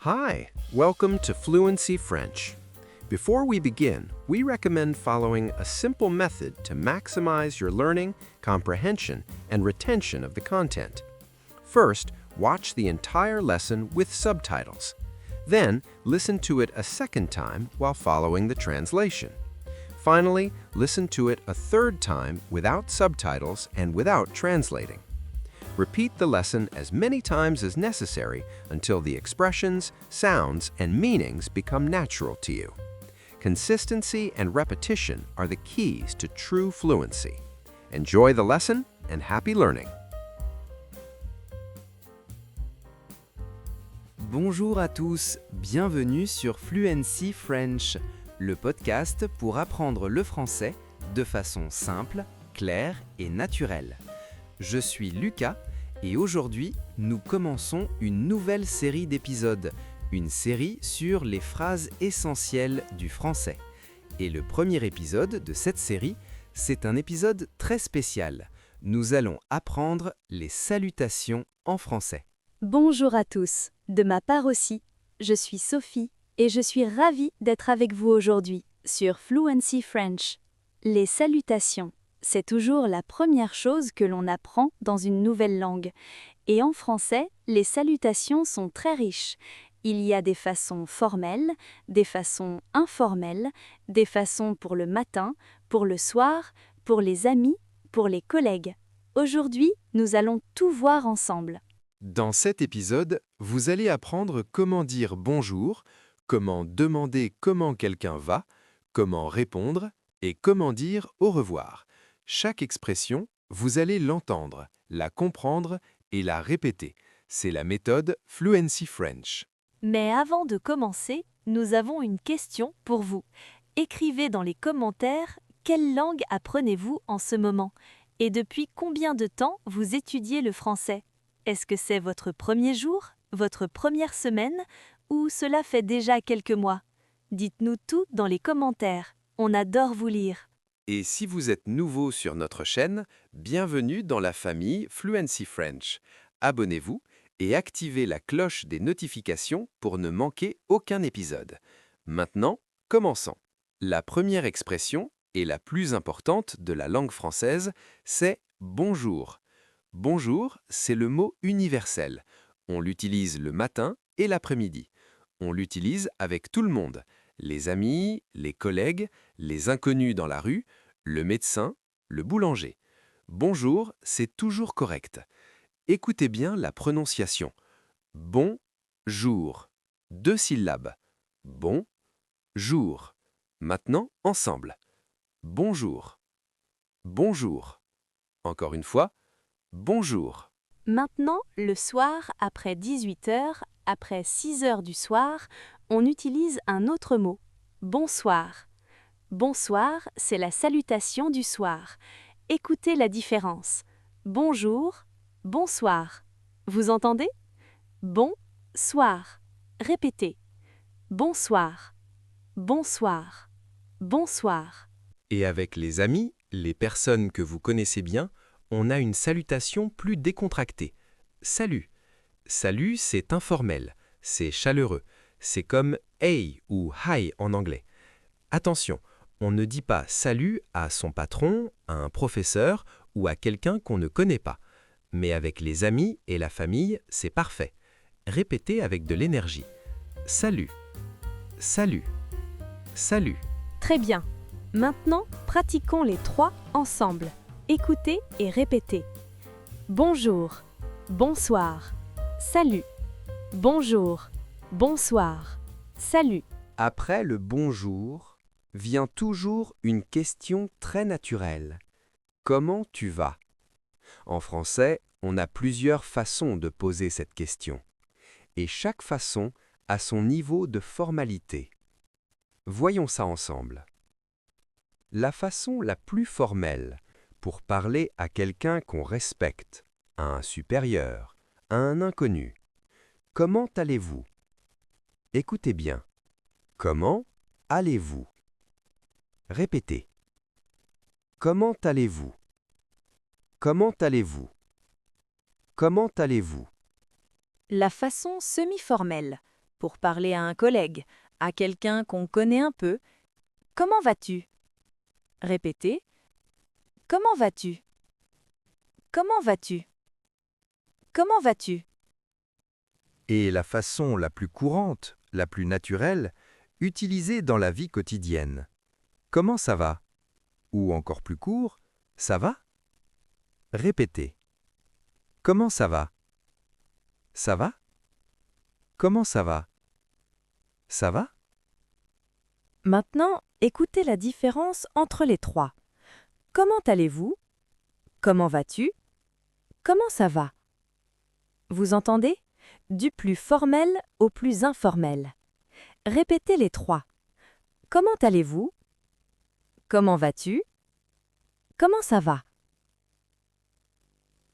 Hi, welcome to Fluency French. Before we begin, we recommend following a simple method to maximize your learning, comprehension, and retention of the content. First, watch the entire lesson with subtitles. Then, listen to it a second time while following the translation. Finally, listen to it a third time without subtitles and without translating. Repeat the lesson as many times as necessary until the expressions, sounds, and meanings become natural to you. Consistency and repetition are the keys to true fluency. Enjoy the lesson and happy learning. Bonjour à tous, bienvenue sur Fluency French, le podcast pour apprendre le français de façon simple, claire et naturelle. Je suis Lucas et aujourd'hui, nous commençons une nouvelle série d'épisodes, une série sur les phrases essentielles du français. Et le premier épisode de cette série, c'est un épisode très spécial. Nous allons apprendre les salutations en français. Bonjour à tous, de ma part aussi, je suis Sophie et je suis ravie d'être avec vous aujourd'hui sur Fluency French. Les salutations, c'est toujours la première chose que l'on apprend dans une nouvelle langue. Et en français, les salutations sont très riches. Il y a des façons formelles, des façons informelles, des façons pour le matin, pour le soir, pour les amis, pour les collègues. Aujourd'hui, nous allons tout voir ensemble. Dans cet épisode, vous allez apprendre comment dire bonjour, comment demander comment quelqu'un va, comment répondre et comment dire au revoir. Chaque expression, vous allez l'entendre, la comprendre et la répéter. C'est la méthode Fluency French. Mais avant de commencer, nous avons une question pour vous. Écrivez dans les commentaires quelle langue apprenez-vous en ce moment et depuis combien de temps vous étudiez le français. Est-ce que c'est votre premier jour, votre première semaine ou cela fait déjà quelques mois? Dites-nous tout dans les commentaires. On adore vous lire. Et si vous êtes nouveau sur notre chaîne, bienvenue dans la famille Fluency French. Abonnez-vous et activez la cloche des notifications pour ne manquer aucun épisode. Maintenant, commençons. La première expression, et la plus importante de la langue française, c'est « bonjour ». Bonjour, c'est le mot universel. On l'utilise le matin et l'après-midi. On l'utilise avec tout le monde. Les amis, les collègues, les inconnus dans la rue, le médecin, le boulanger. Bonjour, c'est toujours correct. Écoutez bien la prononciation. Bon jour. 2 syllabes. Bon jour. Maintenant, ensemble. Bonjour. Bonjour. Encore une fois. Bonjour. Maintenant, le soir, après 18h, après 6h du soir, on utilise un autre mot, bonsoir. Bonsoir, c'est la salutation du soir. Écoutez la différence. Bonjour, bonsoir. Vous entendez? Bonsoir. Répétez. Bonsoir. Bonsoir. Bonsoir. Et avec les amis, les personnes que vous connaissez bien, on a une salutation plus décontractée. Salut. Salut, c'est informel, c'est chaleureux. C'est comme hey ou hi en anglais. Attention, on ne dit pas salut à son patron, à un professeur ou à quelqu'un qu'on ne connaît pas. Mais avec les amis et la famille, c'est parfait. Répétez avec de l'énergie. Salut. Salut. Salut. Très bien. Maintenant, pratiquons les trois ensemble. Écoutez et répétez. Bonjour. Bonsoir. Salut. Bonjour. Bonsoir. Salut. Après le bonjour, vient toujours une question très naturelle. Comment tu vas? En français, on a plusieurs façons de poser cette question. Et chaque façon a son niveau de formalité. Voyons ça ensemble. La façon la plus formelle pour parler à quelqu'un qu'on respecte, à un supérieur, à un inconnu. Comment allez-vous? Écoutez bien. Comment allez-vous? Répétez. Comment allez-vous? Comment allez-vous? Comment allez-vous? La façon semi-formelle. pour parler à un collègue, à quelqu'un qu'on connaît un peu. Comment vas-tu? Répétez. Comment vas-tu? Comment vas-tu? Comment vas-tu? Et la façon la plus courante, la plus naturelle, utilisée dans la vie quotidienne. Comment ça va? Ou encore plus court, ça va? Répétez. Comment ça va? Ça va? Comment ça va? Ça va? Maintenant, écoutez la différence entre les trois. Comment allez-vous? Comment vas-tu? Comment ça va? Vous entendez? Du plus formel au plus informel. Répétez les trois. Comment allez-vous? Comment vas-tu? Comment ça va?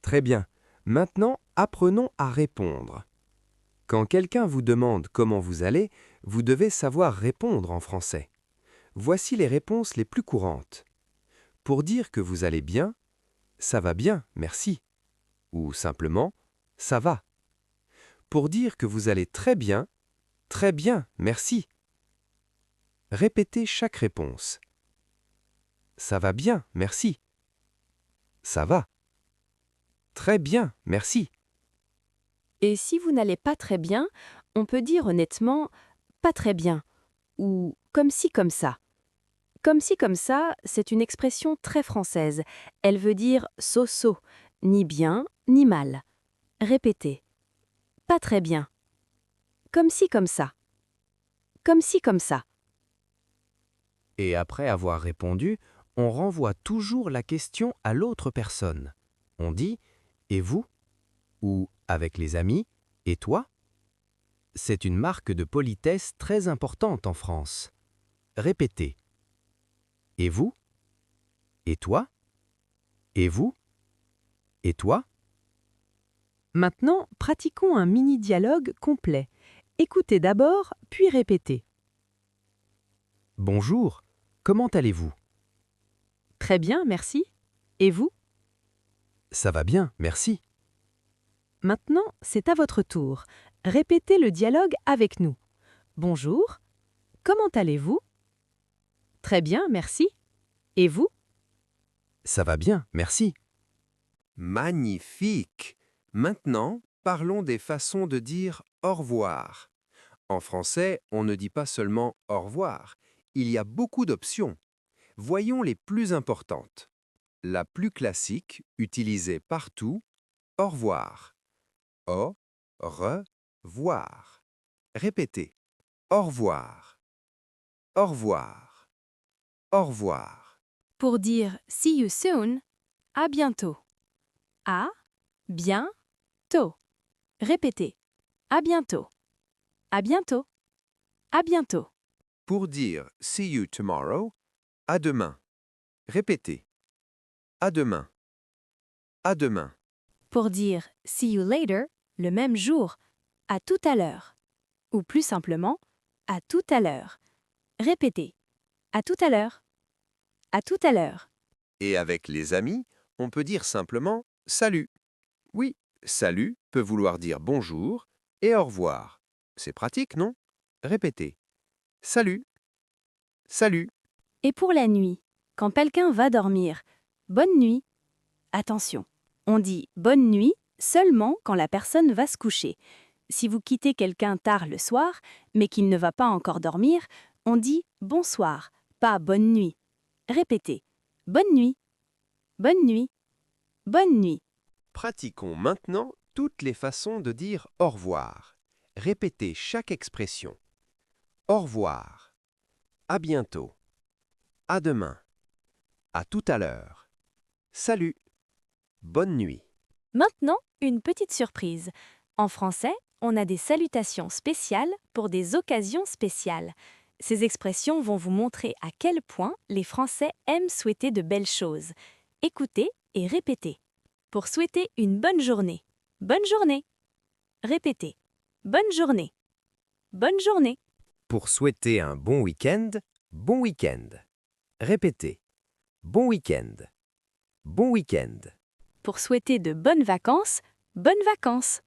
Très bien. Maintenant, apprenons à répondre. Quand quelqu'un vous demande comment vous allez, vous devez savoir répondre en français. Voici les réponses les plus courantes. Pour dire que vous allez bien, ça va bien, merci. Ou simplement, ça va. Pour dire que vous allez très bien, merci. Répétez chaque réponse. Ça va bien, merci. Ça va. Très bien, merci. Et si vous n'allez pas très bien, on peut dire honnêtement « pas très bien » ou « comme si comme ça ». Comme si comme ça, c'est une expression très française. Elle veut dire so-so, ni bien, ni mal. Répétez. Pas très bien. Comme si comme ça. Comme si comme ça. Et après avoir répondu, on renvoie toujours la question à l'autre personne. On dit « et vous ?» ou « avec les amis ?» et « toi ?» C'est une marque de politesse très importante en France. Répétez. Et vous? Et toi? Et vous? Et toi? Maintenant, pratiquons un mini-dialogue complet. Écoutez d'abord, puis répétez. Bonjour, comment allez-vous? Très bien, merci. Et vous? Ça va bien, merci. Maintenant, c'est à votre tour. Répétez le dialogue avec nous. Bonjour. Comment allez-vous? Très bien, merci. Et vous? Ça va bien, merci. Magnifique! Maintenant, parlons des façons de dire au revoir. En français, on ne dit pas seulement au revoir. Il y a beaucoup d'options. Voyons les plus importantes. La plus classique, utilisée partout, au revoir. Au revoir. Répétez. Au revoir. Au revoir. Au revoir. Pour dire see you soon, à bientôt. À bientôt. Répétez. À bientôt. À bientôt. À bientôt. Pour dire see you tomorrow, à demain. Répétez. À demain. À demain. Pour dire see you later, le même jour, à tout à l'heure. Ou plus simplement, à tout à l'heure. Répétez. À tout à l'heure. À tout à l'heure. Et avec les amis, on peut dire simplement salut. Oui, salut peut vouloir dire bonjour et au revoir. C'est pratique, non? Répétez. Salut. Salut. Et pour la nuit, quand quelqu'un va dormir, bonne nuit. Attention, on dit bonne nuit seulement quand la personne va se coucher. Si vous quittez quelqu'un tard le soir, mais qu'il ne va pas encore dormir, on dit bonsoir, pas bonne nuit. Répétez. Bonne nuit. Bonne nuit. Bonne nuit. Pratiquons maintenant toutes les façons de dire au revoir. Répétez chaque expression. Au revoir. À bientôt. À demain. À tout à l'heure. Salut. Bonne nuit. Maintenant, une petite surprise. En français, on a des salutations spéciales pour des occasions spéciales. Ces expressions vont vous montrer à quel point les Français aiment souhaiter de belles choses. Écoutez et répétez. Pour souhaiter une bonne journée. Bonne journée. Répétez. Bonne journée. Bonne journée. Pour souhaiter un bon week-end, bon week-end. Répétez. Bon week-end. Bon week-end. Pour souhaiter de bonnes vacances. Bonnes vacances.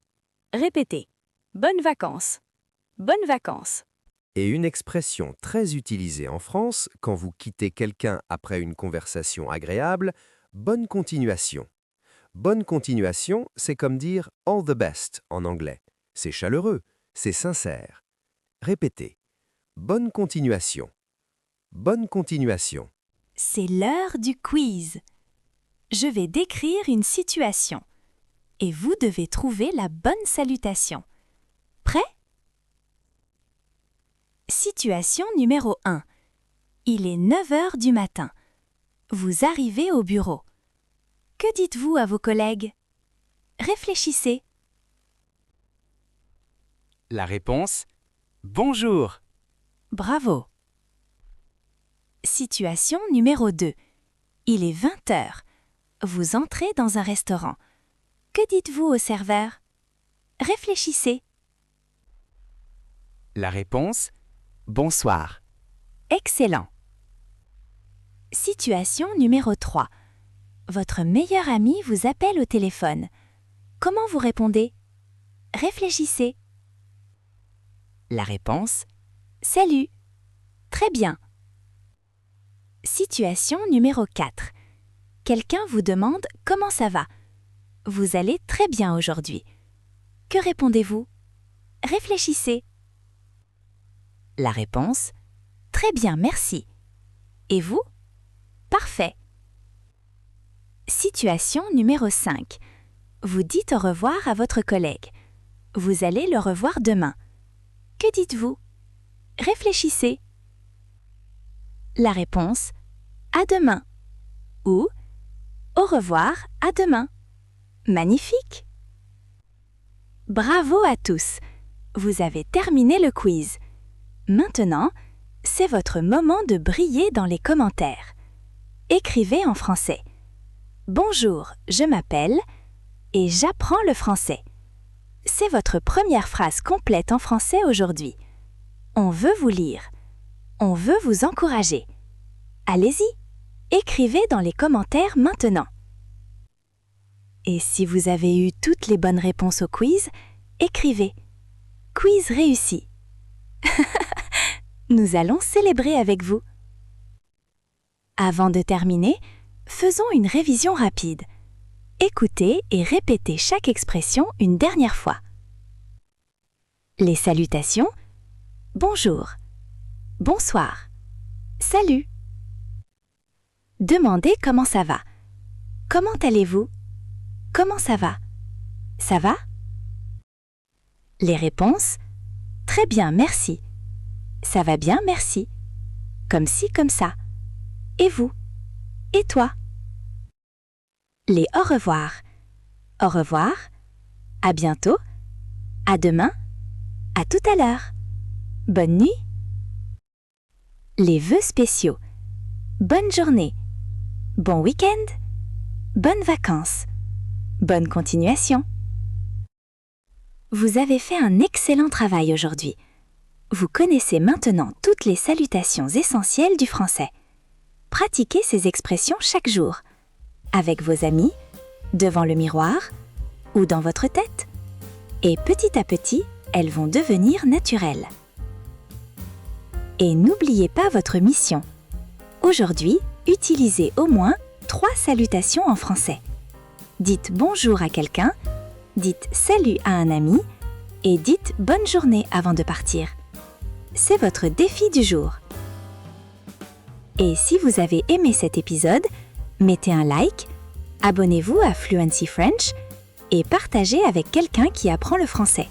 Répétez. Bonnes vacances. bonnes vacances. Et une expression très utilisée en France quand vous quittez quelqu'un après une conversation agréable, bonne continuation. Bonne continuation, c'est comme dire all the best en anglais. C'est chaleureux, c'est sincère. Répétez. Bonne continuation. Bonne continuation. C'est l'heure du quiz. Je vais décrire une situation et vous devez trouver la bonne salutation. Prêt? Situation numéro 1. Il est 9 heures du matin. Vous arrivez au bureau. Que dites-vous à vos collègues? Réfléchissez. La réponse: bonjour. Bravo. Situation numéro 2. Il est 20 heures. Vous entrez dans un restaurant. Que dites-vous au serveur? Réfléchissez. La réponse: bonsoir. Excellent. Situation numéro 3. Votre meilleur ami vous appelle au téléphone. Comment vous répondez? Réfléchissez. La réponse: salut. Très bien. Situation numéro 4. Quelqu'un vous demande comment ça va. Vous allez très bien aujourd'hui. Que répondez-vous? Réfléchissez. La réponse: très bien, merci. Et vous? Parfait. Situation numéro 5. Vous dites au revoir à votre collègue. Vous allez le revoir demain. Que dites-vous? Réfléchissez. La réponse: à demain. Ou au revoir, à demain. Magnifique! Bravo à tous! Vous avez terminé le quiz. Maintenant, c'est votre moment de briller dans les commentaires. Écrivez en français. Bonjour, je m'appelle et j'apprends le français. C'est votre première phrase complète en français aujourd'hui. On veut vous lire. On veut vous encourager. Allez-y, écrivez dans les commentaires maintenant. Et si vous avez eu toutes les bonnes réponses au quiz, écrivez « Quiz réussi ». Nous allons célébrer avec vous. Avant de terminer, faisons une révision rapide. Écoutez et répétez chaque expression une dernière fois. Les salutations: bonjour, bonsoir, salut. Demandez comment ça va. Comment allez-vous? Comment ça va? Ça va? Les réponses: très bien, merci. Ça va bien, merci. Comme ci, comme ça. Et vous? Et toi? Les au revoir. Au revoir. À bientôt. À demain. À tout à l'heure. Bonne nuit. Les vœux spéciaux. Bonne journée. Bon week-end. Bonnes vacances. Bonne continuation. Vous avez fait un excellent travail aujourd'hui. Vous connaissez maintenant toutes les salutations essentielles du français. Pratiquez ces expressions chaque jour, avec vos amis, devant le miroir ou dans votre tête. Et petit à petit, elles vont devenir naturelles. Et n'oubliez pas votre mission. Aujourd'hui, utilisez au moins 3 salutations en français. Dites bonjour à quelqu'un, dites salut à un ami et dites bonne journée avant de partir. C'est votre défi du jour. Et si vous avez aimé cet épisode, mettez un like, abonnez-vous à Fluency French et partagez avec quelqu'un qui apprend le français.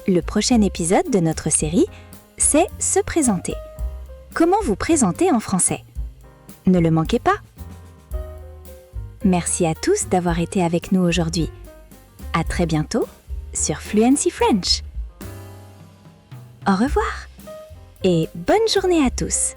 Le prochain épisode de notre série, c'est se présenter. Comment vous présenter en français? Ne le manquez pas. Merci à tous d'avoir été avec nous aujourd'hui. À très bientôt sur Fluency French. Au revoir et bonne journée à tous.